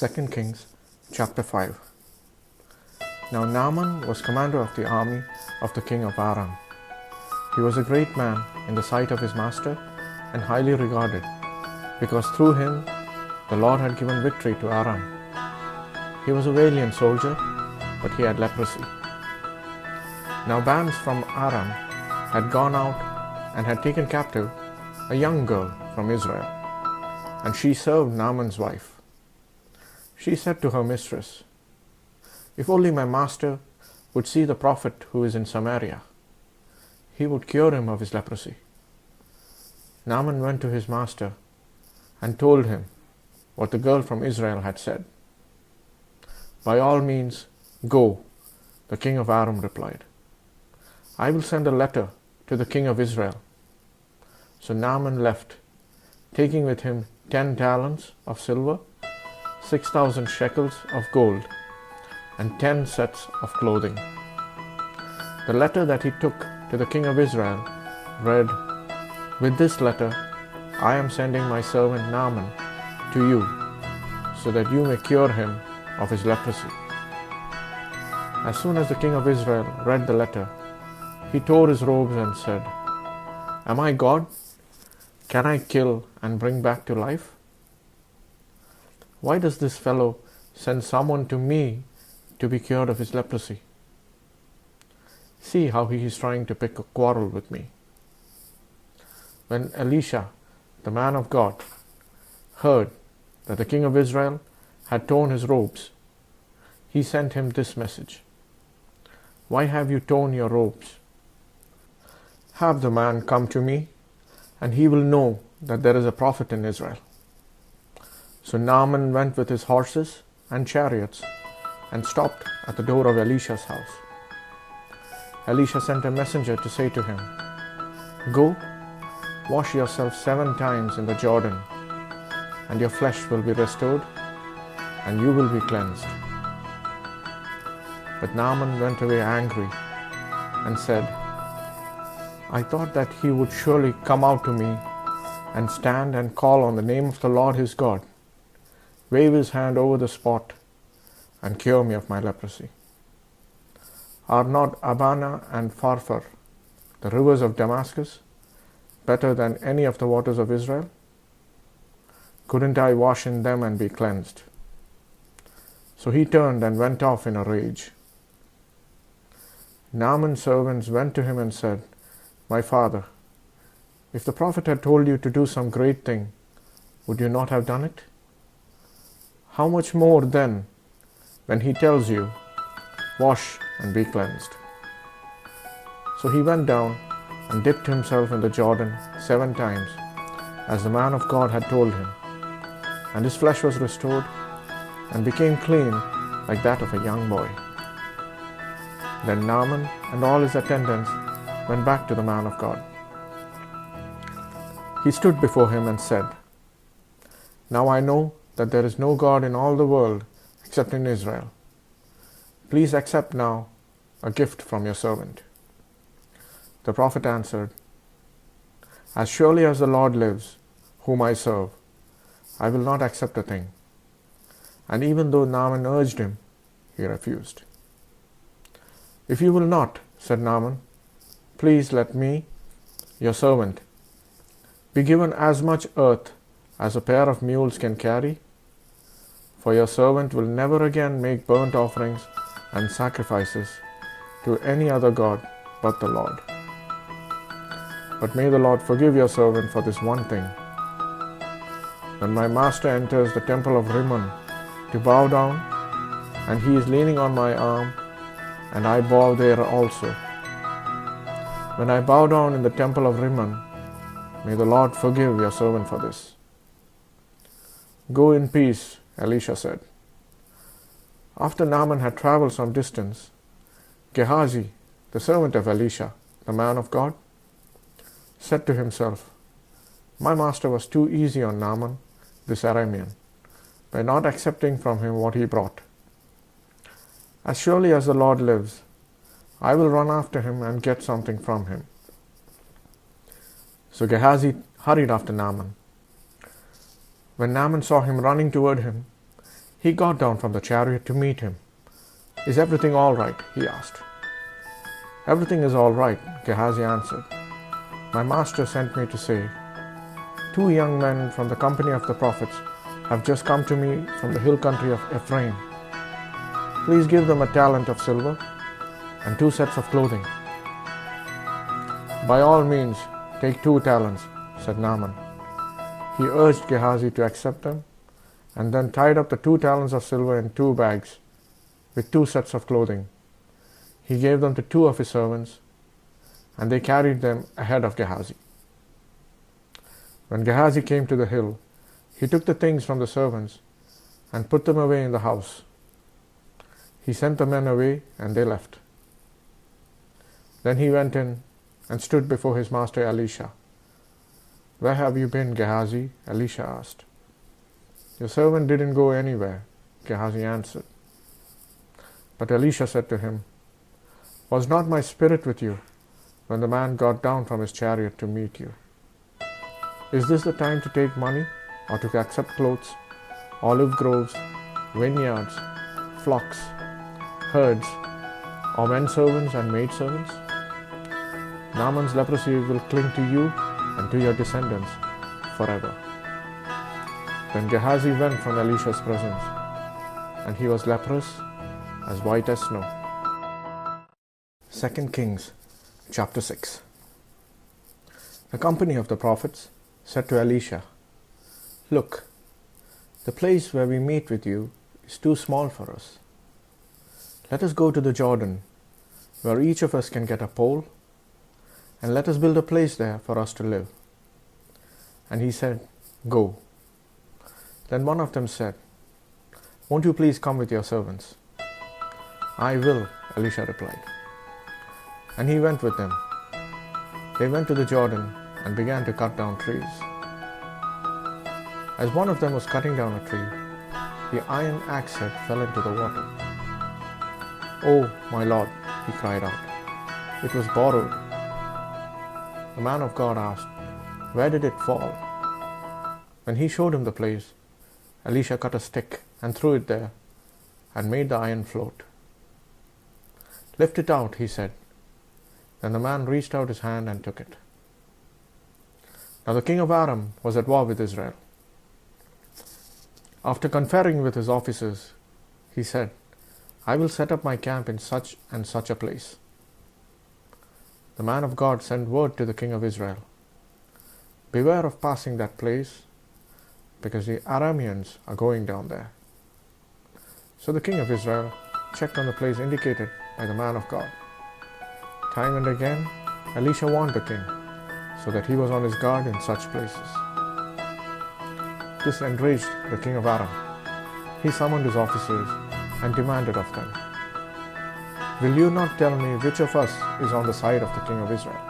2 Kings chapter 5. Now Naaman was commander of the army of the king of Aram. He was a great man in the sight of his master and highly regarded, because through him the Lord had given victory to Aram. He was a valiant soldier, but he had leprosy. Now bands from Aram had gone out and had taken captive a young girl from Israel, and she served Naaman's wife. She said to her mistress, "If only my master would see the prophet who is in Samaria, he would cure him of his leprosy." Naaman went to his master and told him what the girl from Israel had said. "By all means, go," the king of Aram replied. "I will send a letter to the king of Israel." So Naaman left, taking with him 10 talents of silver, 6,000 shekels of gold, and 10 sets of clothing. The letter that he took to the king of Israel read, "With this letter I am sending my servant Naaman to you, so that you may cure him of his leprosy." As soon as the king of Israel read the letter, he tore his robes and said, "Am I God? Can I kill and bring back to life? Why does this fellow send someone to me to be cured of his leprosy? See how he is trying to pick a quarrel with me." When Elisha, the man of God, heard that the king of Israel had torn his robes, he sent him this message: "Why have you torn your robes? Have the man come to me, and he will know that there is a prophet in Israel." So Naaman went with his horses and chariots and stopped at the door of Elisha's house. Elisha sent a messenger to say to him, "Go, wash yourself 7 times in the Jordan, and your flesh will be restored, and you will be cleansed." But Naaman went away angry and said, "I thought that he would surely come out to me and stand and call on the name of the Lord his God, wave his hand over the spot, and cure me of my leprosy. Are not Abana and Pharpar, the rivers of Damascus, better than any of the waters of Israel? Couldn't I wash in them and be cleansed?" So he turned and went off in a rage. Naaman's servants went to him and said, "My father, if the prophet had told you to do some great thing, would you not have done it? How much more then when he tells you, 'Wash and be cleansed'?" So he went down and dipped himself in the Jordan 7 times, as the man of God had told him, and his flesh was restored and became clean like that of a young boy. Then Naaman and all his attendants went back to the man of God. He stood before him and said, "Now I know that there is no God in all the world except in Israel. Please accept now a gift from your servant." The prophet answered, "As surely as the Lord lives, whom I serve, I will not accept a thing." And even though Naaman urged him, he refused. "If you will not," said Naaman, "please let me, your servant, be given as much earth as a pair of mules can carry, for your servant will never again make burnt offerings and sacrifices to any other god but the Lord. But may the Lord forgive your servant for this one thing. When my master enters the temple of Rimmon to bow down, and he is leaning on my arm, and I bow there also. When I bow down in the temple of Rimmon, may the Lord forgive your servant for this." "Go in peace," Elisha said. After Naaman had traveled some distance, Gehazi, the servant of Elisha, the man of God, said to himself, "My master was too easy on Naaman, this Aramean, by not accepting from him what he brought. As surely as the Lord lives, I will run after him and get something from him." So Gehazi hurried after Naaman. When Naaman saw him running toward him, He got down from the chariot to meet him. "Is everything all right?" he asked. "Everything is all right," Gehazi answered. "My master sent me to say, 2 young men from the company of the prophets have just come to me from the hill country of Ephraim. Please give them a talent of silver and 2 sets of clothing." "By all means, take 2 talents," said Naaman. He urged Gehazi to accept them, and then tied up the 2 talents of silver in 2 bags with 2 sets of clothing. He gave them to 2 of his servants, and they carried them ahead of Gehazi. When Gehazi came to the hill, he took the things from the servants and put them away in the house. He sent the men away, and they left. Then he went in and stood before his master Elisha. "Where have you been, Gehazi?" Elisha asked. "Your servant didn't go anywhere," Gehazi answered. But Elisha said to him, "Was not my spirit with you when the man got down from his chariot to meet you? Is this the time to take money, or to accept clothes, olive groves, vineyards, flocks, herds, or men servants and maid servants? Naaman's leprosy will cling to you and to your descendants forever." Then Gehazi went from Elisha's presence, and he was leprous, as white as snow. 2 Kings chapter 6. The company of the prophets said to Elisha, "Look, the place where we meet with you is too small for us. Let us go to the Jordan, where each of us can get a pole, and let us build a place there for us to live." And he said, "Go." Then one of them said, "Won't you please come with your servants?" "I will," Elisha replied. And he went with them. They went to the Jordan and began to cut down trees. As one of them was cutting down a tree, the iron axe head fell into the water. "Oh, my lord," he cried out, "it was borrowed." The man of God asked, "Where did it fall?" When he showed him the place, Elisha cut a stick and threw it there and made the iron float. "Lift it out," he said. Then the man reached out his hand and took it. Now the king of Aram was at war with Israel. After conferring with his officers, he said, "I will set up my camp in such and such a place." The man of God sent word to the king of Israel, "Beware of passing that place, because the Arameans are going down there." So the king of Israel checked on the place indicated by the man of God. Time and again, Elisha warned the king, so that he was on his guard in such places. This enraged the king of Aram. He summoned his officers and demanded of them, "Will you not tell me which of us is on the side of the king of Israel?"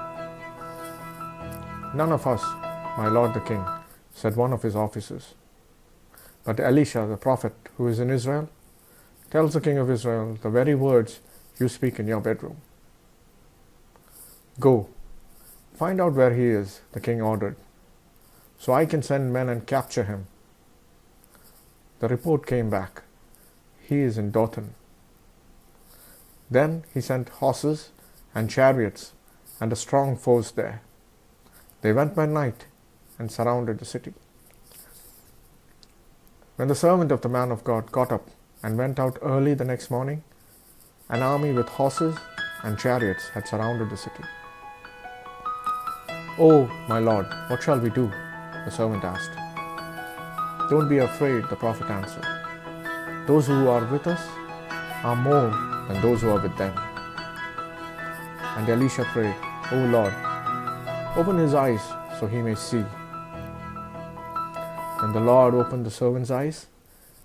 "None of us, my lord the king," said one of his officers. But Elisha, the prophet who is in Israel, tells the king of Israel the very words you speak in your bedroom. "Go, find out where he is," the king ordered, "so I can send men and capture him." The report came back, "He is in Dothan." Then he sent horses and chariots and a strong force there. They went by night and surrounded the city. When the servant of the man of God got up and went out early the next morning, an army with horses and chariots had surrounded the city. "Oh, my lord, what shall we do?" the servant asked. "Don't be afraid," the prophet answered. "Those who are with us are more than those who are with them." And Elisha prayed, "O Lord, open his eyes so he may see." Then the Lord opened the servant's eyes,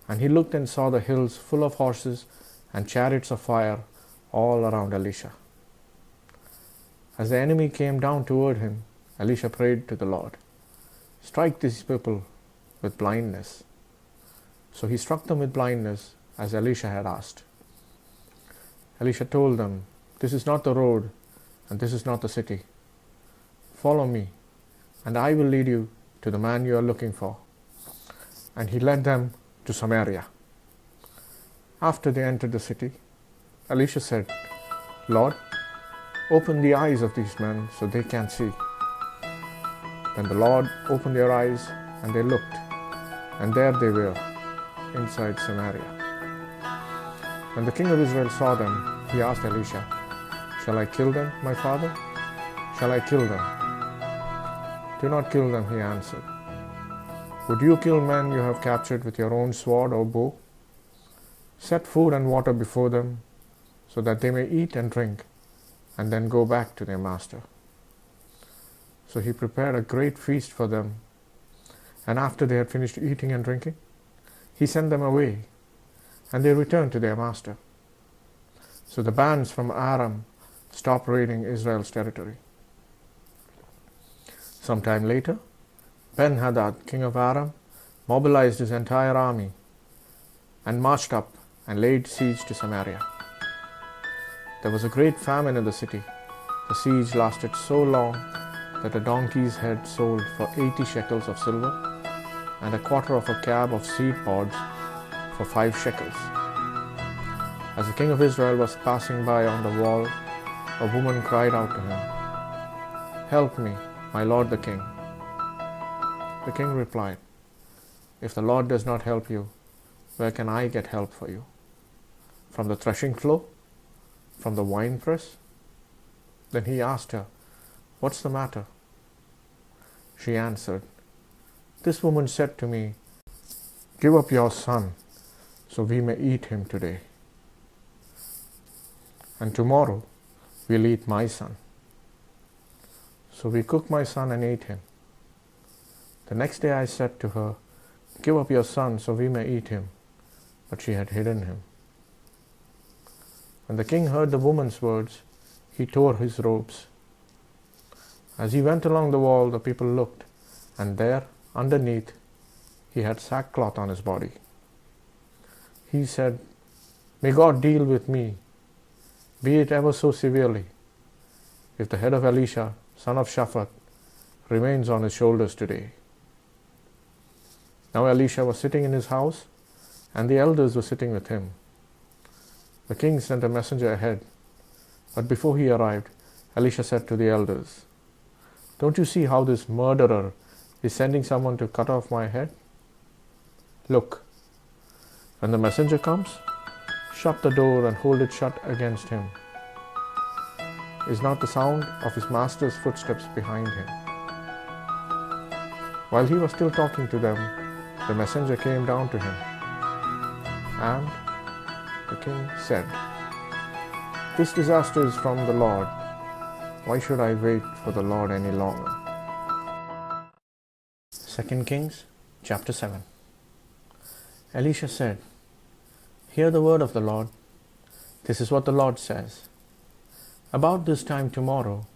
and he looked and saw the hills full of horses and chariots of fire all around Elisha. As the enemy came down toward him, Elisha prayed to the Lord, "Strike these people with blindness." So he struck them with blindness, as Elisha had asked. Elisha told them, "This is not the road, and this is not the city. Follow me, and I will lead you to the man you are looking for." And he led them to Samaria. After they entered the city, Elisha said, Lord, open the eyes of these men so they can see. Then the Lord opened their eyes, and they looked, and there they were, inside Samaria. When the king of Israel saw them, he asked Elisha, Shall I kill them, my father? Shall I kill them? Do not kill them, he answered. Would you kill men you have captured with your own sword or bow? Set food and water before them, so that they may eat and drink, and then go back to their master. So he prepared a great feast for them, and after they had finished eating and drinking, he sent them away, and they returned to their master. So the bands from Aram stopped raiding Israel's territory. Sometime later, Ben-Hadad, king of Aram, mobilized his entire army and marched up and laid siege to Samaria. There was a great famine in the city. The siege lasted so long that a donkey's head sold for 80 shekels of silver and a quarter of a cab of seed pods for 5 shekels. As the king of Israel was passing by on the wall, a woman cried out to him, Help me, my lord the king. The king replied, If the Lord does not help you, where can I get help for you? From the threshing floor? From the winepress? Then he asked her, What's the matter? She answered, This woman said to me, Give up your son, so we may eat him today. And tomorrow we'll eat my son. So we cooked my son and ate him. The next day I said to her, Give up your son, so we may eat him. But she had hidden him. When the king heard the woman's words, he tore his robes. As he went along the wall, the people looked, and there, underneath, he had sackcloth on his body. He said, May God deal with me, be it ever so severely, if the head of Elisha, son of Shaphat, remains on his shoulders today. Now Elisha was sitting in his house, and the elders were sitting with him. The king sent a messenger ahead, but before he arrived, Elisha said to the elders, Don't you see how this murderer is sending someone to cut off my head? Look, when the messenger comes, shut the door and hold it shut against him. Is not the sound of his master's footsteps behind him? While he was still talking to them, the messenger came down to him. And the king said, This disaster is from the Lord. Why should I wait for the Lord any longer? 2 Kings chapter 7. Elisha said, Hear the word of the Lord. This is what the Lord says. About this time tomorrow,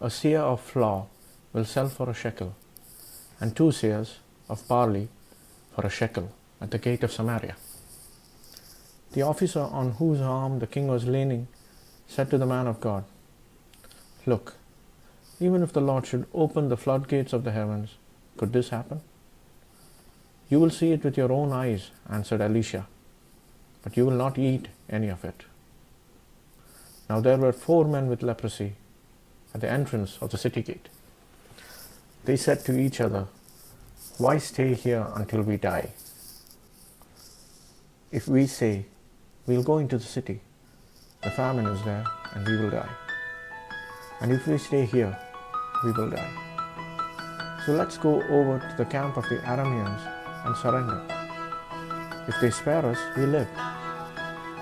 a seah of flour will sell for a shekel, and 2 seahs of barley for a shekel at the gate of Samaria. The officer on whose arm the king was leaning said to the man of God, Look, even if the Lord should open the floodgates of the heavens, could this happen? You will see it with your own eyes, answered Elisha, but you will not eat any of it. Now there were 4 men with leprosy at the entrance of the city gate. They said to each other, Why stay here until we die? If we say, We'll go into the city, the famine is there and we will die. And if we stay here, we will die. So let's go over to the camp of the Arameans and surrender. If they spare us, we live.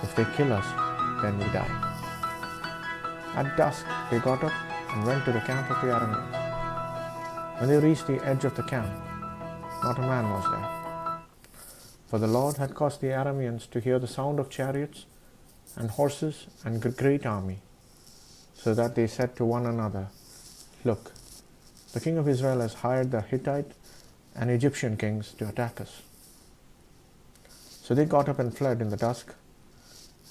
If they kill us, then we die. At dusk, they got up and went to the camp of the Arameans. When they reached the edge of the camp, not a man was there. For the Lord had caused the Arameans to hear the sound of chariots and horses and a great army, so that they said to one another, Look, the king of Israel has hired the Hittite and Egyptian kings to attack us. So they got up and fled in the dusk,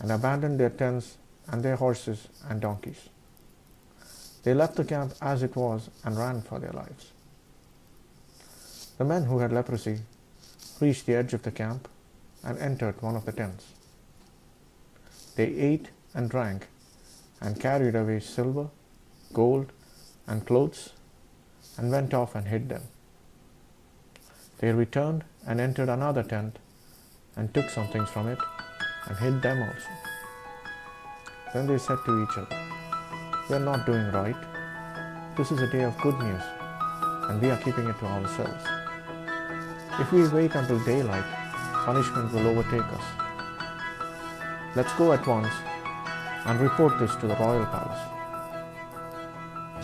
and abandoned their tents and their horses and donkeys. They left the camp as it was and ran for their lives. The men who had leprosy reached the edge of the camp and entered one of the tents. They ate and drank, and carried away silver, gold, and clothes, and went off and hid them. They returned and entered another tent, and took some things from it, and hid them also. Then they said to each other, "We are not doing right. This is a day of good news, and we are keeping it to ourselves. If we wait until daylight, punishment will overtake us. Let's go at once and report this to the royal palace."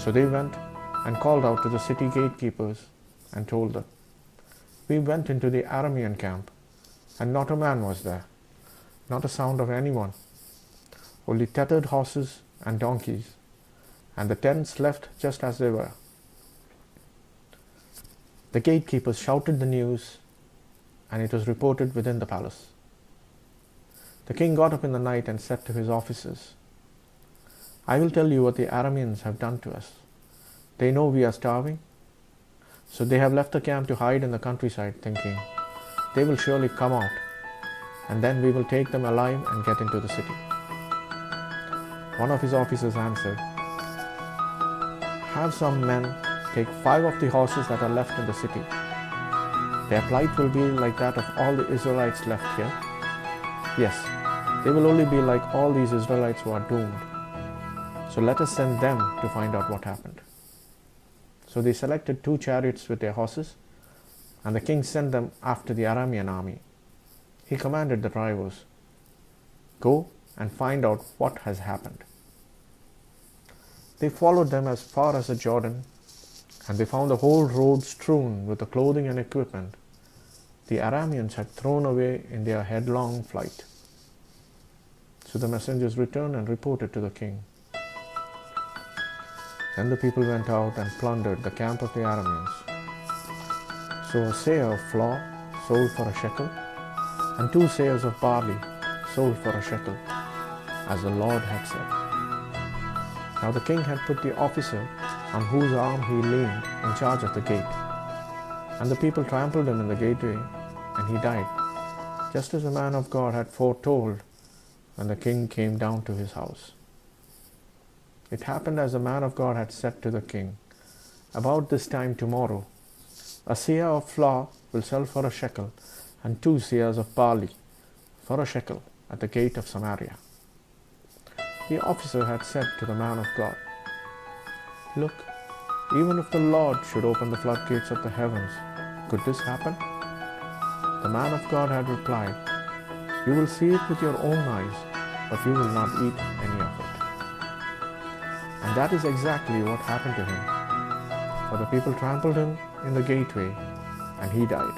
So they went and called out to the city gatekeepers and told them, "We went into the Aramean camp, and not a man was there, not a sound of anyone, only tethered horses and donkeys, and the tents left just as they were." The gatekeepers shouted the news, and it was reported within the palace. The king got up in the night and said to his officers, "I will tell you what the Arameans have done to us. They know we are starving, so they have left the camp to hide in the countryside, thinking, 'They will surely come out, and then we will take them alive and get into the city.'" One of his officers answered, "Have some men take 5 of the horses that are left in the city. Their plight will be like that of all the Israelites left here. Yes, they will only be like all these Israelites who are doomed. So let us send them to find out what happened." So they selected 2 chariots with their horses, and the king sent them after the Aramean army. He commanded the drivers, "Go and find out what has happened." They followed them as far as the Jordan, and they found the whole road strewn with the clothing and equipment the Arameans had thrown away in their headlong flight. So the messengers returned and reported to the king. Then the people went out and plundered the camp of the Arameans. So a seah of flour sold for a shekel, and 2 seahs of barley sold for a shekel, as the Lord had said. Now the king had put the officer on whose arm he leaned in charge of the gate, and the people trampled him in the gateway, and he died, just as the man of God had foretold when the king came down to his house. It happened as the man of God had said to the king, "About this time tomorrow, a seah of flour will sell for a shekel, and 2 seahs of barley for a shekel at the gate of Samaria." The officer had said to the man of God, "Look, even if the Lord should open the floodgates of the heavens, could this happen?" The man of God had replied, "You will see it with your own eyes, but you will not eat any of it." And that is exactly what happened to him, for the people trampled him in the gateway, and he died.